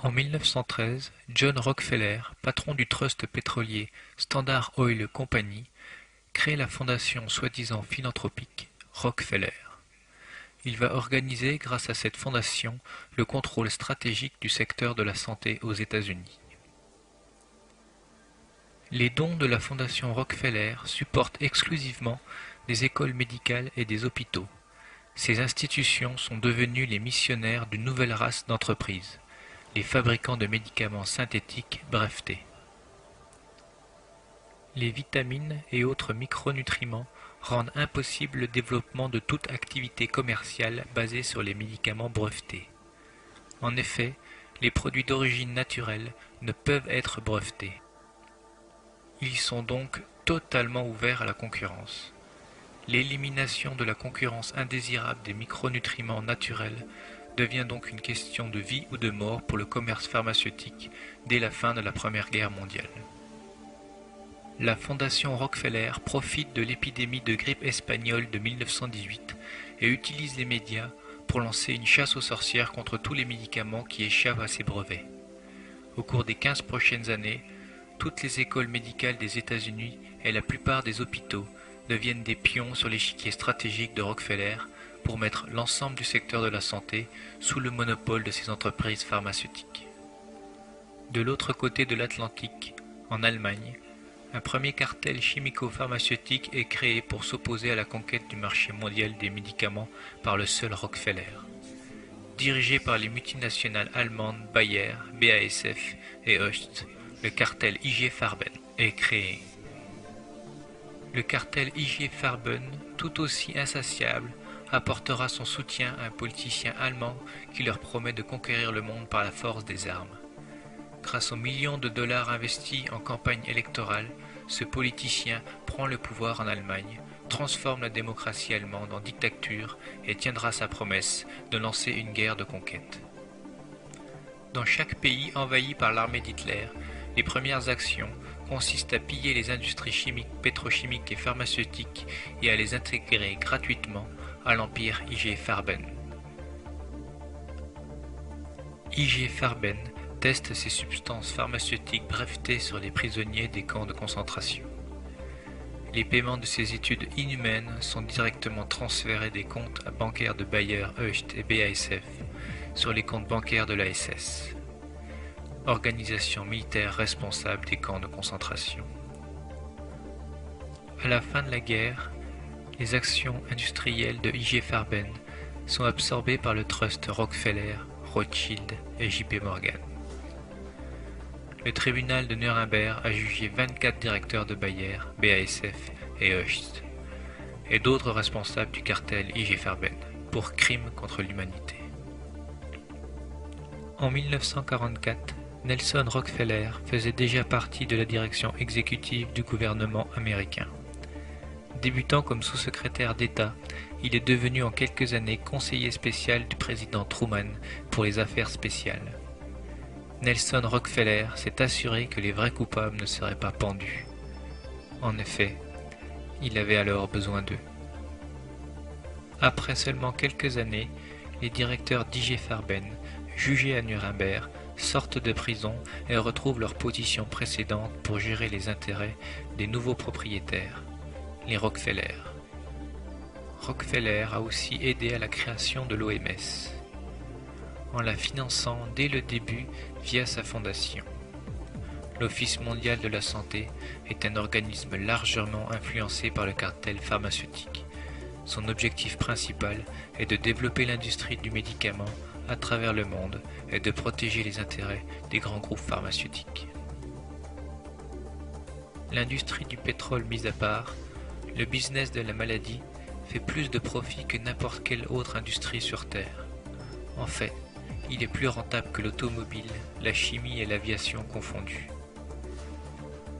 En 1913, John Rockefeller, patron du trust pétrolier Standard Oil Company, crée la fondation soi-disant philanthropique Rockefeller. Il va organiser, grâce à cette fondation, le contrôle stratégique du secteur de la santé aux États-Unis. Les dons de la fondation Rockefeller supportent exclusivement des écoles médicales et des hôpitaux. Ces institutions sont devenues les missionnaires d'une nouvelle race d'entreprises, les fabricants de médicaments synthétiques brevetés. Les vitamines et autres micronutriments rendent impossible le développement de toute activité commerciale basée sur les médicaments brevetés. En effet, les produits d'origine naturelle ne peuvent être brevetés. Ils sont donc totalement ouverts à la concurrence. L'élimination de la concurrence indésirable des micronutriments naturels devient donc une question de vie ou de mort pour le commerce pharmaceutique dès la fin de la Première Guerre mondiale. La fondation Rockefeller profite de l'épidémie de grippe espagnole de 1918 et utilise les médias pour lancer une chasse aux sorcières contre tous les médicaments qui échappent à ses brevets. Au cours des 15 prochaines années, toutes les écoles médicales des États-Unis et la plupart des hôpitaux deviennent des pions sur l'échiquier stratégique de Rockefeller pour mettre l'ensemble du secteur de la santé sous le monopole de ces entreprises pharmaceutiques. De l'autre côté de l'Atlantique, en Allemagne, un premier cartel chimico-pharmaceutique est créé pour s'opposer à la conquête du marché mondial des médicaments par le seul Rockefeller. Dirigé par les multinationales allemandes Bayer, BASF et Hoechst, le cartel IG Farben est créé. Le cartel IG Farben, tout aussi insatiable, apportera son soutien à un politicien allemand qui leur promet de conquérir le monde par la force des armes. Grâce aux millions de dollars investis en campagne électorale, ce politicien prend le pouvoir en Allemagne, transforme la démocratie allemande en dictature et tiendra sa promesse de lancer une guerre de conquête. Dans chaque pays envahi par l'armée d'Hitler, les premières actions consistent à piller les industries chimiques, pétrochimiques et pharmaceutiques et à les intégrer gratuitement à l'empire IG Farben. IG Farben teste ces substances pharmaceutiques brevetées sur les prisonniers des camps de concentration. Les paiements de ces études inhumaines sont directement transférés des comptes bancaires de Bayer, Hoechst et BASF sur les comptes bancaires de la SS, organisation militaire responsable des camps de concentration. À la fin de la guerre, les actions industrielles de IG Farben sont absorbées par le trust Rockefeller, Rothschild et JP Morgan. Le tribunal de Nuremberg a jugé 24 directeurs de Bayer, BASF et Hoechst, et d'autres responsables du cartel IG Farben, pour crimes contre l'humanité. En 1944, Nelson Rockefeller faisait déjà partie de la direction exécutive du gouvernement américain. Débutant comme sous-secrétaire d'État, il est devenu en quelques années conseiller spécial du président Truman pour les affaires spéciales. Nelson Rockefeller s'est assuré que les vrais coupables ne seraient pas pendus. En effet, il avait alors besoin d'eux. Après seulement quelques années, les directeurs d'IG Farben, jugés à Nuremberg, sortent de prison et retrouvent leur position précédente pour gérer les intérêts des nouveaux propriétaires, les Rockefeller. Rockefeller a aussi aidé à la création de l'OMS, en la finançant dès le début via sa fondation. L'Office mondial de la santé est un organisme largement influencé par le cartel pharmaceutique. Son objectif principal est de développer l'industrie du médicament à travers le monde et de protéger les intérêts des grands groupes pharmaceutiques. L'industrie du pétrole mise à part, le business de la maladie fait plus de profit que n'importe quelle autre industrie sur Terre. En fait, il est plus rentable que l'automobile, la chimie et l'aviation confondues.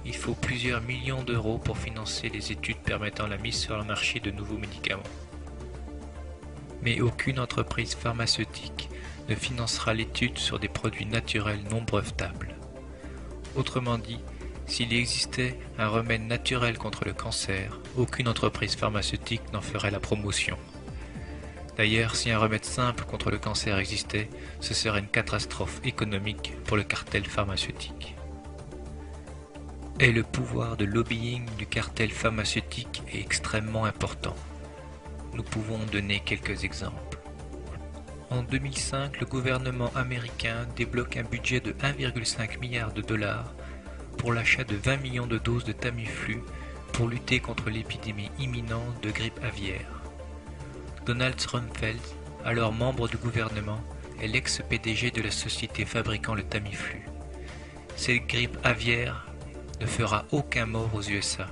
Il faut plusieurs millions d'euros pour financer les études permettant la mise sur le marché de nouveaux médicaments. Mais aucune entreprise pharmaceutique ne financera l'étude sur des produits naturels non brevetables. Autrement dit, s'il existait un remède naturel contre le cancer, aucune entreprise pharmaceutique n'en ferait la promotion. D'ailleurs, si un remède simple contre le cancer existait, ce serait une catastrophe économique pour le cartel pharmaceutique. Et le pouvoir de lobbying du cartel pharmaceutique est extrêmement important. Nous pouvons donner quelques exemples. En 2005, le gouvernement américain débloque un budget de 1,5 milliard de dollars pour l'achat de 20 millions de doses de Tamiflu pour lutter contre l'épidémie imminente de grippe aviaire. Donald Rumsfeld, alors membre du gouvernement, est l'ex-PDG de la société fabriquant le Tamiflu. Cette grippe aviaire ne fera aucun mort aux USA.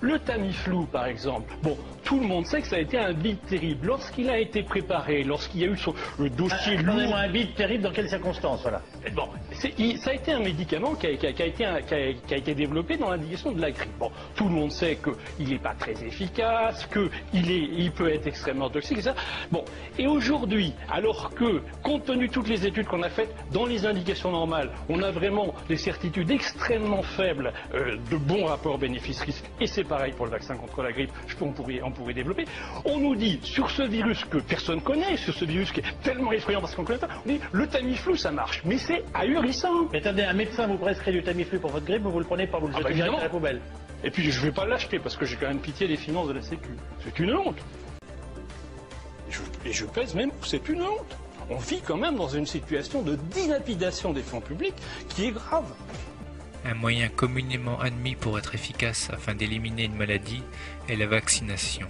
Le Tamiflu, par exemple, bon, tout le monde sait que ça a été un bid terrible. Lorsqu'il a été préparé, lorsqu'il y a eu le dossier lourd... Un bid terrible, dans quelles circonstances, voilà. Bon, ça a été un médicament qui a été développé dans l'indication de la grippe. Bon, tout le monde sait qu'il n'est pas très efficace, qu'il peut être extrêmement toxique, etc. Bon, et aujourd'hui, alors que, compte tenu de toutes les études qu'on a faites, dans les indications normales, on a vraiment des certitudes extrêmement faibles de bons rapports bénéfices-risques, et c'est pareil pour le vaccin contre la grippe, on pourrait développer. On nous dit, sur ce virus que personne connaît, sur ce virus qui est tellement effrayant parce qu'on ne connaît pas, on dit, le Tamiflu, ça marche, mais c'est ahurissant. Mais attendez, un médecin vous prescrit du Tamiflu pour votre grippe, vous le prenez pas, vous le jetez direct à la poubelle. Et puis je ne vais pas l'acheter parce que j'ai quand même pitié des finances de la Sécu. C'est une honte. Et je pèse même, c'est une honte. On vit quand même dans une situation de dilapidation des fonds publics qui est grave. Un moyen communément admis pour être efficace afin d'éliminer une maladie est la vaccination.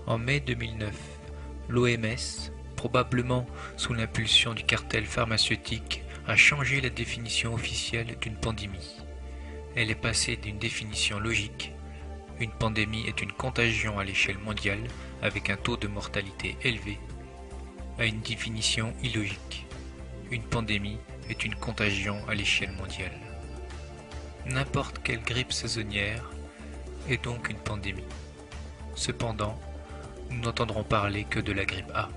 En mai 2009, l'OMS, probablement sous l'impulsion du cartel pharmaceutique, a changé la définition officielle d'une pandémie. Elle est passée d'une définition logique, une pandémie est une contagion à l'échelle mondiale avec un taux de mortalité élevé, à une définition illogique, une pandémie est une contagion à l'échelle mondiale. N'importe quelle grippe saisonnière est donc une pandémie. Cependant, nous n'entendrons parler que de la grippe A.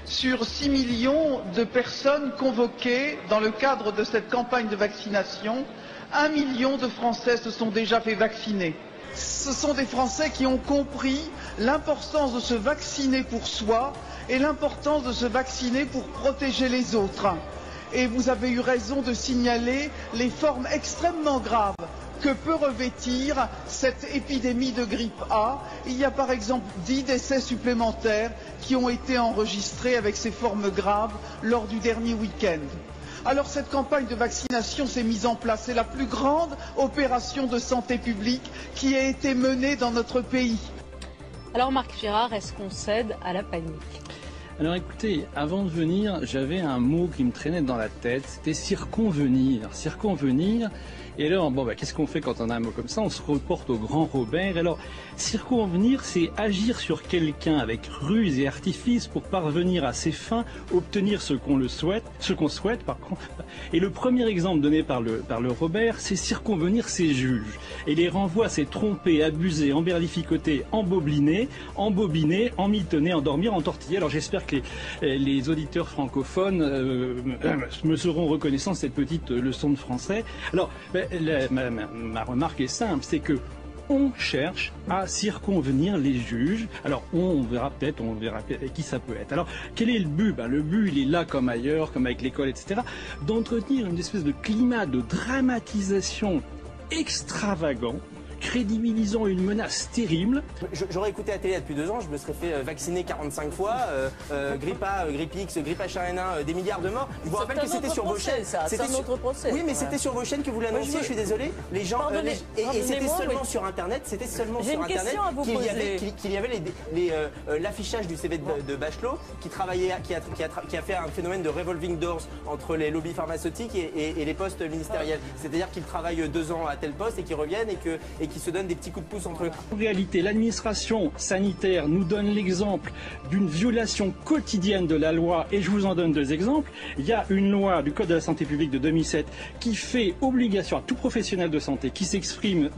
Sur 6 millions de personnes convoquées dans le cadre de cette campagne de vaccination, 1 million de Français se sont déjà fait vacciner. Ce sont des Français qui ont compris l'importance de se vacciner pour soi et l'importance de se vacciner pour protéger les autres. Et vous avez eu raison de signaler les formes extrêmement graves que peut revêtir cette épidémie de grippe A. Il y a par exemple 10 décès supplémentaires qui ont été enregistrés avec ces formes graves lors du dernier week-end. Alors cette campagne de vaccination s'est mise en place. C'est la plus grande opération de santé publique qui a été menée dans notre pays. Alors Marc Girard, est-ce qu'on cède à la panique ? Alors écoutez, avant de venir, j'avais un mot qui me traînait dans la tête, c'était circonvenir. Circonvenir. Et alors, qu'est-ce qu'on fait quand on a un mot comme ça? On se reporte au grand Robert. Alors, circonvenir, c'est agir sur quelqu'un avec ruse et artifice pour parvenir à ses fins, obtenir ce qu'on souhaite, par contre. Et le premier exemple donné par le Robert, c'est circonvenir ses juges. Et les renvoie, c'est tromper, abuser, emberlificoter, embobiner, emmitonner, endormir, entortiller. Alors j'espère que les auditeurs francophones me seront reconnaissants de cette petite leçon de français. Alors, ma remarque est simple, c'est que on cherche à circonvenir les juges. Alors on verra peut-être qui ça peut être. Alors quel est le but? Le but, il est là comme ailleurs, comme avec l'école, etc., d'entretenir une espèce de climat de dramatisation extravagant crédibilisant une menace terrible. J'aurais écouté la télé depuis 2 ans, je me serais fait vacciner 45 fois, grippe A, grippe X, grippe H1N1, des milliards de morts. Je vous rappelle que c'était sur vos chaînes. C'est un autre procès. Oui, mais c'était sur vos chaînes que vous l'annonciez, je suis désolé. Les gens, et c'était seulement sur Internet, qu'il y avait l'affichage du CV de Bachelot qui a fait un phénomène de revolving doors entre les lobbies pharmaceutiques et les postes ministériels. C'est-à-dire qu'ils travaillent 2 ans à tel poste et qu'ils reviennent et qu'ils se donnent des petits coups de pouce entre eux. En réalité, l'administration sanitaire nous donne l'exemple d'une violation quotidienne de la loi, et je vous en donne 2 exemples. Il y a une loi du Code de la santé publique de 2007 qui fait obligation à tout professionnel de santé qui s'exprime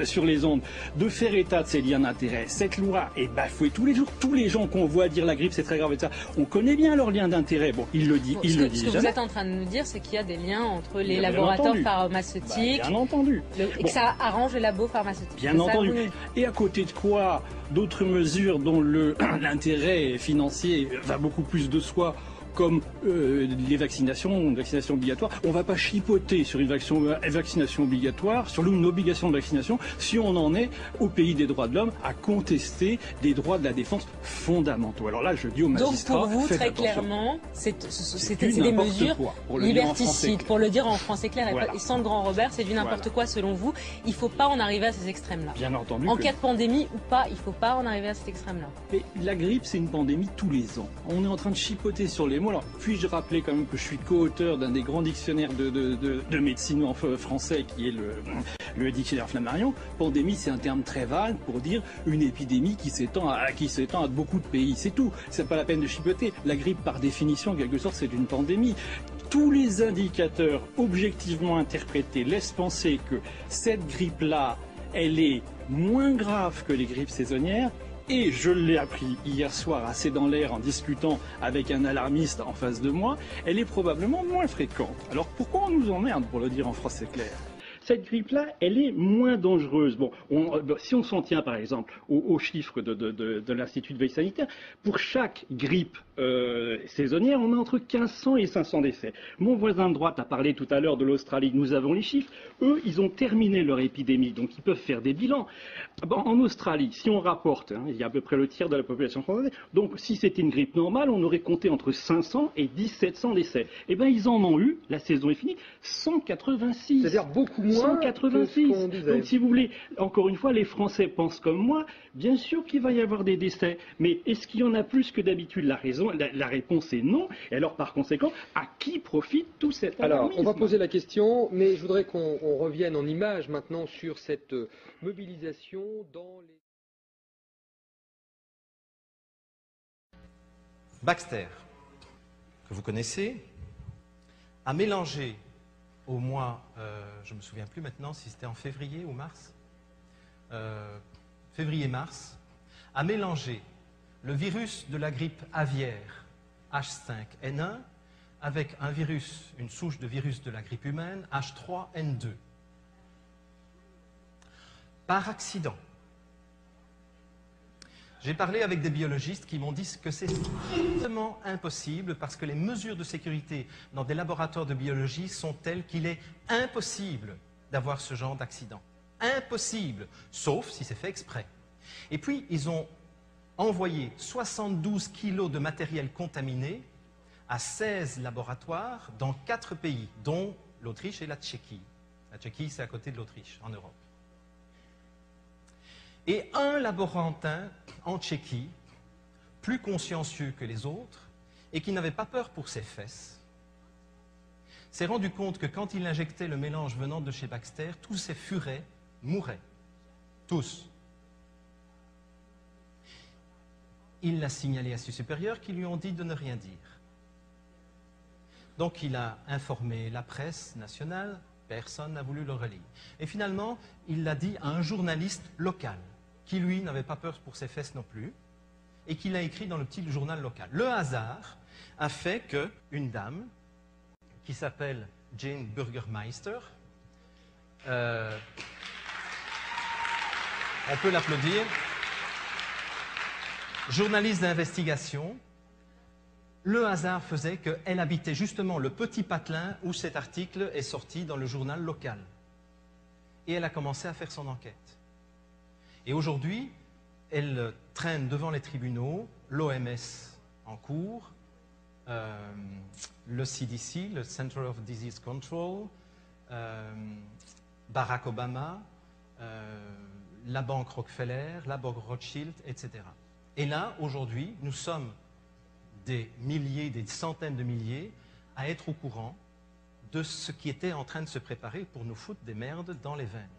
sur les ondes de faire état de ses liens d'intérêt. Cette loi est bafouée tous les jours. Tous les gens qu'on voit dire la grippe c'est très grave et ça, on connaît bien leurs liens d'intérêt. Bon, il le dit, il le dit. Ce que vous êtes en train de nous dire, c'est qu'il y a des liens entre les laboratoires pharmaceutiques, bien entendu, et que ça arrange les labos pharmaceutiques. Bien entendu. Et à côté de quoi, d'autres mesures dont l'intérêt financier va beaucoup plus de soi, comme les vaccinations, une vaccination obligatoire. On ne va pas chipoter sur une vaccination obligatoire, sur une obligation de vaccination, si on en est au pays des droits de l'homme à contester des droits de la défense fondamentaux. Alors là, je dis aux magistrats, donc pour vous, très clairement, c'est des mesures liberticides. Pour le dire en français clair et sans le grand Robert, c'est du n'importe quoi selon vous. Il ne faut pas en arriver à ces extrêmes-là. Bien entendu. En cas de pandémie ou pas, il ne faut pas en arriver à cet extrême-là. Mais la grippe, c'est une pandémie tous les ans. On est en train de chipoter sur les mots. Alors, puis-je rappeler quand même que je suis co-auteur d'un des grands dictionnaires de médecine français qui est le dictionnaire Flammarion. Pandémie, c'est un terme très vague pour dire une épidémie qui s'étend à beaucoup de pays. C'est tout. C'est pas la peine de chipoter. La grippe, par définition, en quelque sorte, c'est une pandémie. Tous les indicateurs objectivement interprétés laissent penser que cette grippe-là, elle est moins grave que les grippes saisonnières. Et je l'ai appris hier soir assez dans l'air en discutant avec un alarmiste en face de moi, elle est probablement moins fréquente. Alors pourquoi on nous emmerde, pour le dire en français clair ? Cette grippe-là, elle est moins dangereuse. Bon, si on s'en tient par exemple aux chiffres de l'Institut de veille sanitaire, pour chaque grippe saisonnière, on a entre 1500 et 500 décès. Mon voisin de droite a parlé tout à l'heure de l'Australie, nous avons les chiffres. Eux, ils ont terminé leur épidémie, donc ils peuvent faire des bilans. En Australie, si on rapporte, il y a à peu près le tiers de la population française, donc si c'était une grippe normale, on aurait compté entre 500 et 1700 décès. Eh bien, ils en ont eu, la saison est finie, 186. C'est-à-dire beaucoup moins 186. que ce qu'on disait. Donc si vous voulez, encore une fois, les Français pensent comme moi, bien sûr qu'il va y avoir des décès, mais est-ce qu'il y en a plus que d'habitude? La réponse est non, et alors par conséquent, à qui profite tout cet alarmisme? Alors, on va poser la question, mais je voudrais qu'on revienne en images maintenant sur cette mobilisation dans les... Baxter, que vous connaissez, a mélangé au mois, je ne me souviens plus maintenant si c'était en février ou mars, février-mars, a mélangé le virus de la grippe aviaire H5N1 avec un virus, une souche de virus de la grippe humaine H3N2. Par accident. J'ai parlé avec des biologistes qui m'ont dit que c'est strictement impossible parce que les mesures de sécurité dans des laboratoires de biologie sont telles qu'il est impossible d'avoir ce genre d'accident. Impossible, sauf si c'est fait exprès. Et puis, ils ont envoyé 72 kilos de matériel contaminé à 16 laboratoires dans 4 pays, dont l'Autriche et la Tchéquie. La Tchéquie, c'est à côté de l'Autriche, en Europe. Et un laborantin en Tchéquie, plus consciencieux que les autres, et qui n'avait pas peur pour ses fesses, s'est rendu compte que quand il injectait le mélange venant de chez Baxter, tous ces furets mouraient. Tous. Il l'a signalé à ses supérieurs qui lui ont dit de ne rien dire. Donc il a informé la presse nationale, personne n'a voulu le relayer. Et finalement, il l'a dit à un journaliste local, qui lui n'avait pas peur pour ses fesses non plus, et qui l'a écrit dans le petit journal local. Le hasard a fait qu'une dame, qui s'appelle Jane Burgermeister, on peut l'applaudir, journaliste d'investigation, le hasard faisait qu'elle habitait justement le petit patelin où cet article est sorti dans le journal local. Et elle a commencé à faire son enquête. Et aujourd'hui, elle traîne devant les tribunaux l'OMS en cours, le CDC, le Center of Disease Control, Barack Obama, la banque Rockefeller, la banque Rothschild, etc. Et là, aujourd'hui, nous sommes des milliers, des centaines de milliers à être au courant de ce qui était en train de se préparer pour nous foutre des merdes dans les veines.